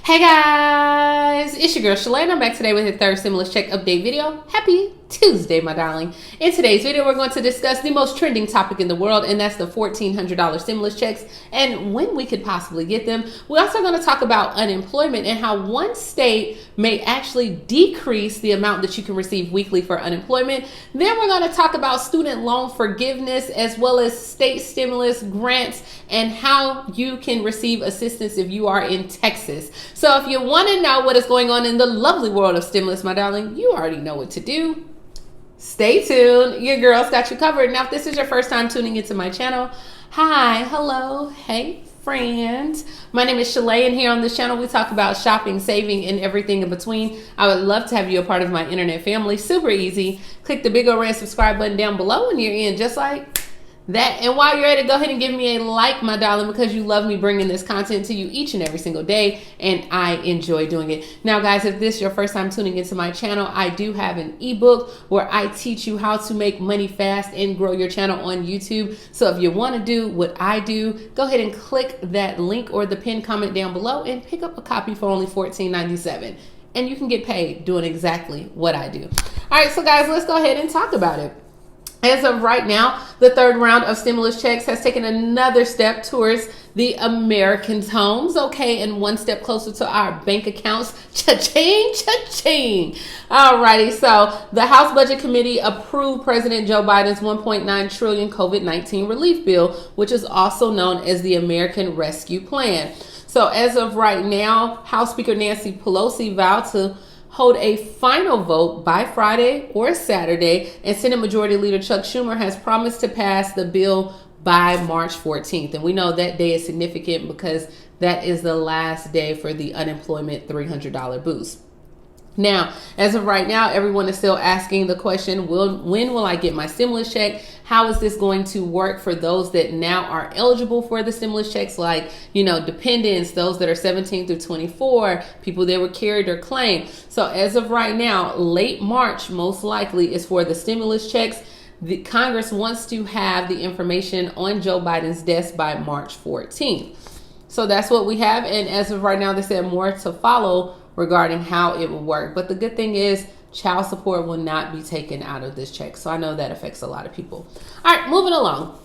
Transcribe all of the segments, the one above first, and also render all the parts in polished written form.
Hey guys, it's your girl Shalae and I'm back today with a third stimulus check update video. Happy Tuesday, my darling. In today's video, we're going to discuss the most trending topic in the world, and that's the $1,400 stimulus checks and when we could possibly get them. We're also going to talk about unemployment and how one state may actually decrease the amount that you can receive weekly for unemployment. Then we're going to talk about student loan forgiveness as well as state stimulus grants and how you can receive assistance if you are in Texas. So if you want to know what is going on in the lovely world of stimulus, my darling, you already know what to do. Stay tuned. Your girl's got you covered. Now, if this is your first time tuning into my channel, hi, hello, hey, friend. My name is Shalae, and here on this channel, we talk about shopping, saving, and everything in between. I would love to have you a part of my internet family. Super easy. Click the big old red subscribe button down below, and you're in just like that. And while you're at it, go ahead and give me a like, my darling, because you love me bringing this content to you each and every single day, and I enjoy doing it. Now, guys, if this is your first time tuning into my channel, I do have an ebook where I teach you how to make money fast and grow your channel on YouTube. So if you want to do what I do, go ahead and click that link or the pinned comment down below and pick up a copy for only $14.97. And you can get paid doing exactly what I do. All right, so guys, let's go ahead and talk about it. As of right now, the third round of stimulus checks has taken another step towards the Americans' homes, okay, and one step closer to our bank accounts. Cha-ching, cha-ching. Alrighty, so the House Budget Committee approved President Joe Biden's $1.9 trillion COVID-19 relief bill, which is also known as the American Rescue Plan. So as of right now, House Speaker Nancy Pelosi vowed to hold a final vote by Friday or Saturday, and Senate Majority Leader Chuck Schumer has promised to pass the bill by March 14th. And we know that day is significant because that is the last day for the unemployment $300 boost. Now, as of right now, everyone is still asking the question, when will I get my stimulus check? How is this going to work for those that now are eligible for the stimulus checks, like, dependents, those that are 17 through 24, people that were carried or claimed. So as of right now, late March, most likely, is for the stimulus checks. The Congress wants to have the information on Joe Biden's desk by March 14th. So that's what we have. And as of right now, they said more to follow regarding how it will work. But the good thing is child support will not be taken out of this check. So I know that affects a lot of people. All right, moving along.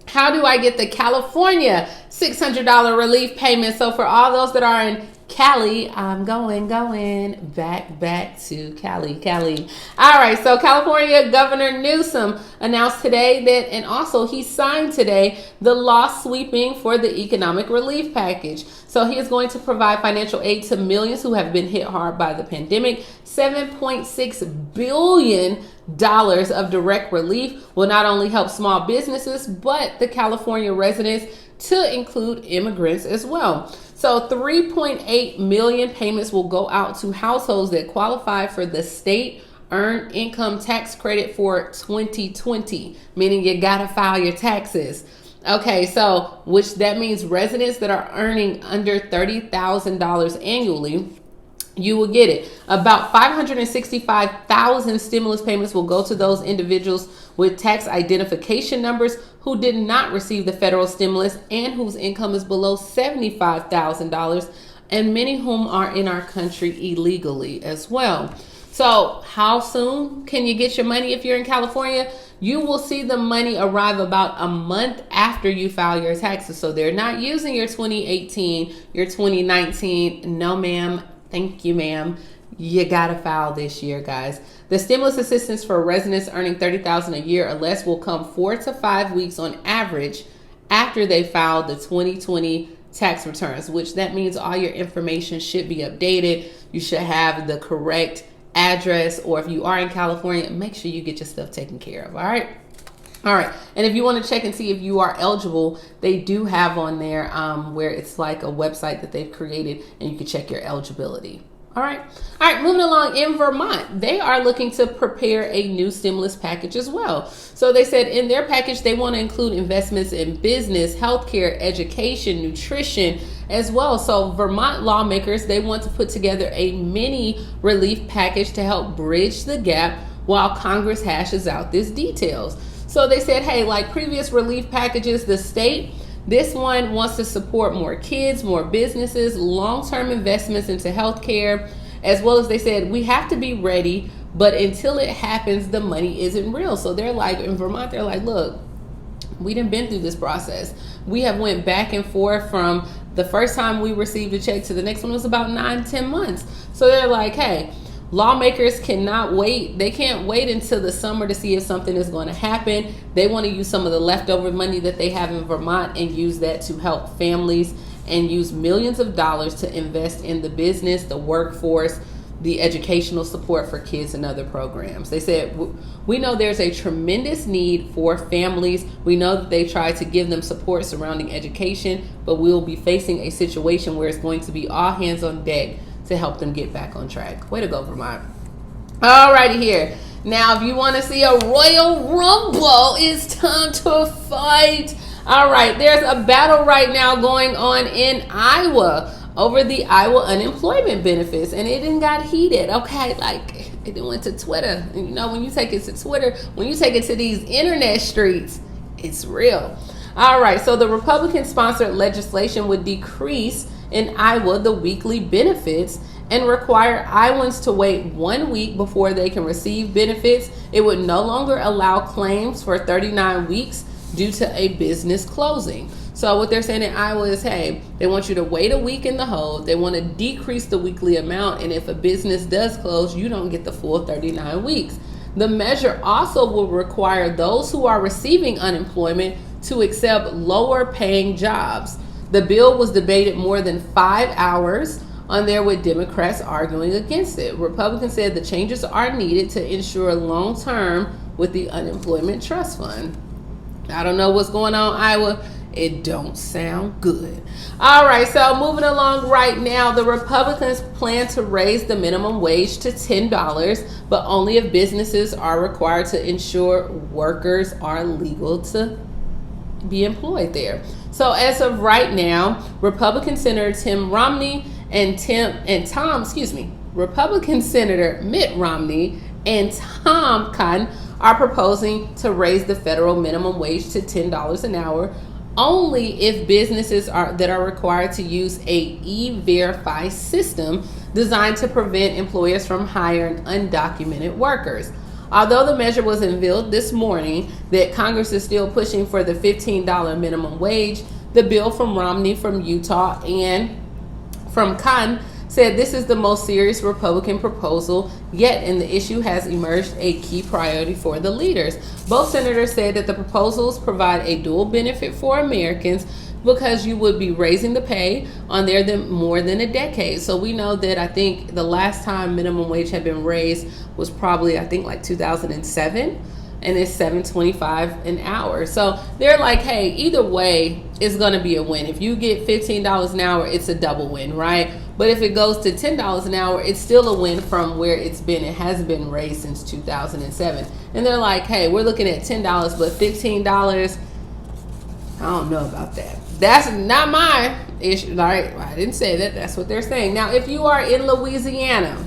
How do I get the California $600 relief payment? So for all those that are in Cali, I'm going back to Cali. All right, so California Governor Newsom announced today that, and also he signed today, the law sweeping for the economic relief package. So he is going to provide financial aid to millions who have been hit hard by the pandemic. $7.6 billion of direct relief will not only help small businesses, but the California residents, to include immigrants as well. So 3.8 million payments will go out to households that qualify for the state earned income tax credit for 2020, meaning you gotta file your taxes. Okay, so which that means residents that are earning under $30,000 annually, you will get it. About 565,000 stimulus payments will go to those individuals with tax identification numbers who did not receive the federal stimulus and whose income is below $75,000, and many whom are in our country illegally as well. So how soon can you get your money if you're in California? You will see the money arrive about a month after you file your taxes. So they're not using your 2018, your 2019. No, ma'am. Thank you, ma'am. You gotta file this year, guys. The stimulus assistance for residents earning $30,000 a year or less will come 4 to 5 weeks on average after they file the 2020 tax returns, which that means all your information should be updated. You should have the correct address, or if you are in California, make sure you get your stuff taken care of. All right. And if you want to check and see if you are eligible, they do have on there where it's like a website that they've created, and you can check your eligibility. All right, moving along. In Vermont, they are looking to prepare a new stimulus package as well. So they said in their package, they want to include investments in business, healthcare, education, nutrition as well. So Vermont lawmakers, they want to put together a mini relief package to help bridge the gap while Congress hashes out these details. So they said, hey, like previous relief packages, the state This one wants to support more kids, more businesses, long-term investments into healthcare, as well as they said, we have to be ready, but until it happens, the money isn't real. So they're like, in Vermont, they're like, look, we done been through this process. We have went back and forth from the first time we received a check to the next one was about 9-10 months. So they're like, hey, lawmakers cannot wait. They can't wait until the summer to see if something is going to happen. They want to use some of the leftover money that they have in Vermont and use that to help families and use millions of dollars to invest in the business, the workforce, the educational support for kids and other programs. They said, we know there's a tremendous need for families. We know that they try to give them support surrounding education, but we'll be facing a situation where it's going to be all hands on deck to help them get back on track. Way to go, Vermont. All righty here. Now, if you want to see a Royal Rumble, it's time to fight. All right, there's a battle right now going on in Iowa over the Iowa unemployment benefits, and it didn't got heated. Okay, like it went to Twitter. And you know, when you take it to Twitter, when you take it to these internet streets, it's real. All right, so the Republican-sponsored legislation would decrease in Iowa the weekly benefits and require Iowans to wait 1 week before they can receive benefits. It would no longer allow claims for 39 weeks due to a business closing. So what they're saying in Iowa is, hey, they want you to wait a week in the hold. They want to decrease the weekly amount. And if a business does close, you don't get the full 39 weeks. The measure also will require those who are receiving unemployment to accept lower paying jobs. The bill was debated more than 5 hours on there, with Democrats arguing against it. Republicans said the changes are needed to ensure long term with the unemployment trust fund. I don't know what's going on in Iowa. It don't sound good. All right, so moving along right now, the Republicans plan to raise the minimum wage to $10, but only if businesses are required to ensure workers are legal to be employed there. So as of right now, Republican Senator Republican Senator Mitt Romney and Tom Cotton are proposing to raise the federal minimum wage to $10 an hour, only if businesses that are required to use a e-verify system designed to prevent employers from hiring undocumented workers. Although the measure was unveiled this morning that Congress is still pushing for the $15 minimum wage, the bill from Romney from Utah and from Cotton said this is the most serious Republican proposal yet, and the issue has emerged a key priority for the leaders. Both senators said that the proposals provide a dual benefit for Americans because you would be raising the pay on there more than a decade. So we know that I think the last time minimum wage had been raised was probably, I think, like 2007. And it's $7.25 an hour. So they're like, hey, either way, it's going to be a win. If you get $15 an hour, it's a double win, right? But if it goes to $10 an hour, it's still a win from where it's been. It has been raised since 2007. And they're like, hey, we're looking at $10, but $15, I don't know about that. That's not my issue. Right? I didn't say that. That's what they're saying. Now, if you are in Louisiana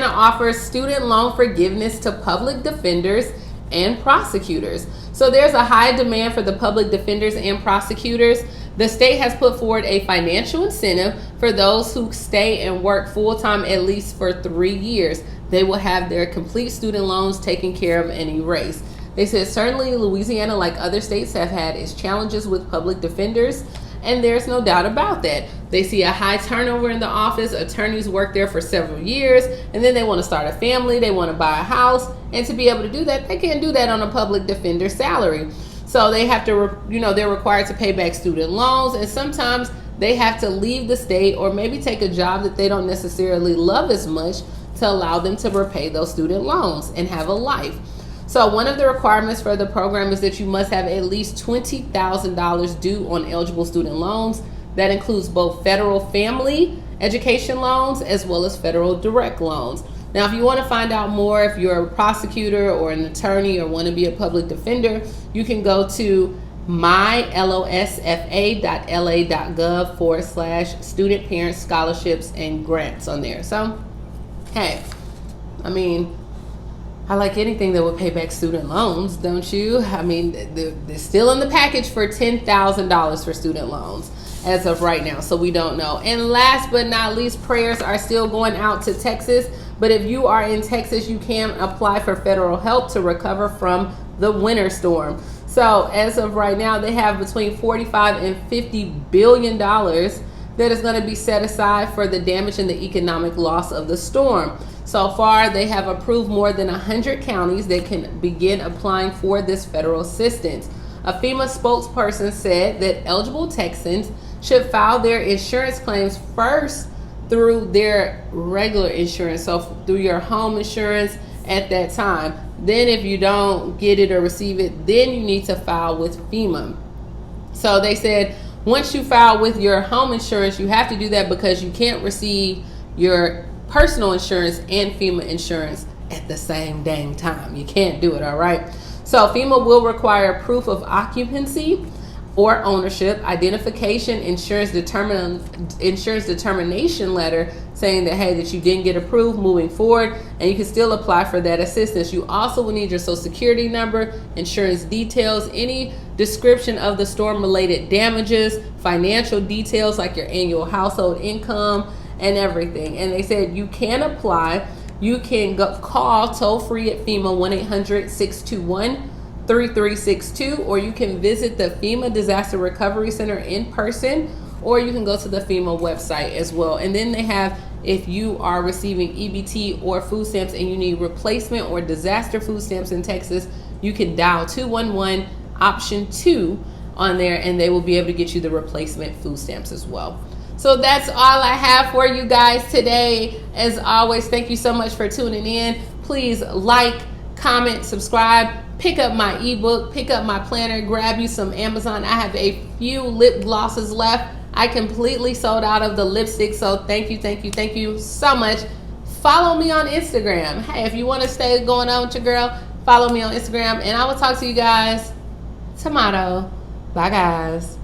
offers student loan forgiveness to public defenders and prosecutors. So there's a high demand for the public defenders and prosecutors. The state has put forward a financial incentive for those who stay and work full-time at least for 3 years. They will have their complete student loans taken care of and erased. They said certainly Louisiana, like other states, have had its challenges with public defenders, and there's no doubt about that. They see a high turnover in the office. Attorneys work there for several years, and then they want to start a family. They want to buy a house, and to be able to do that, they can't do that on a public defender salary. So they have to, they're required to pay back student loans, and sometimes they have to leave the state or maybe take a job that they don't necessarily love as much to allow them to repay those student loans and have a life. So one of the requirements for the program is that you must have at least $20,000 due on eligible student loans. That includes both federal family education loans as well as federal direct loans. Now, if you want to find out more, if you're a prosecutor or an attorney or want to be a public defender, you can go to mylosfa.la.gov/student parent scholarships and grants on there. So, hey, I like anything that would pay back student loans, don't you? I mean, they're still in the package for $10,000 for student loans as of right now, so we don't know. And last but not least, prayers are still going out to Texas. But if you are in Texas, you can apply for federal help to recover from the winter storm. So as of right now, they have between $45 and $50 billion that is going to be set aside for the damage and the economic loss of the storm. So far, they have approved more than 100 counties that can begin applying for this federal assistance. A FEMA spokesperson said that eligible Texans should file their insurance claims first through their regular insurance, so through your home insurance at that time. Then if you don't get it or receive it, then you need to file with FEMA. So they said once you file with your home insurance, you have to do that because you can't receive your personal insurance and FEMA insurance at the same dang time. You can't do it, all right? So FEMA will require proof of occupancy or ownership, identification, insurance determination letter saying that, hey, that you didn't get approved moving forward, and you can still apply for that assistance. You also will need your social security number, insurance details, any description of the storm related damages, financial details like your annual household income and everything. And they said you can apply. You can call toll free at FEMA 1-800-621-3362, or you can visit the FEMA Disaster Recovery Center in person, or you can go to the FEMA website as well. And then they have, if you are receiving EBT or food stamps and you need replacement or disaster food stamps in Texas, you can dial 211 option 2 on there, and they will be able to get you the replacement food stamps as well. So that's all I have for you guys today. As always, thank you so much for tuning in. Please like, comment, subscribe, pick up my ebook, pick up my planner, grab you some Amazon. I have a few lip glosses left. I completely sold out of the lipstick, so thank you so much. Follow me on Instagram. Hey, if you want to stay going on with your girl, follow me on Instagram, and I will talk to you guys tomorrow. Bye, guys.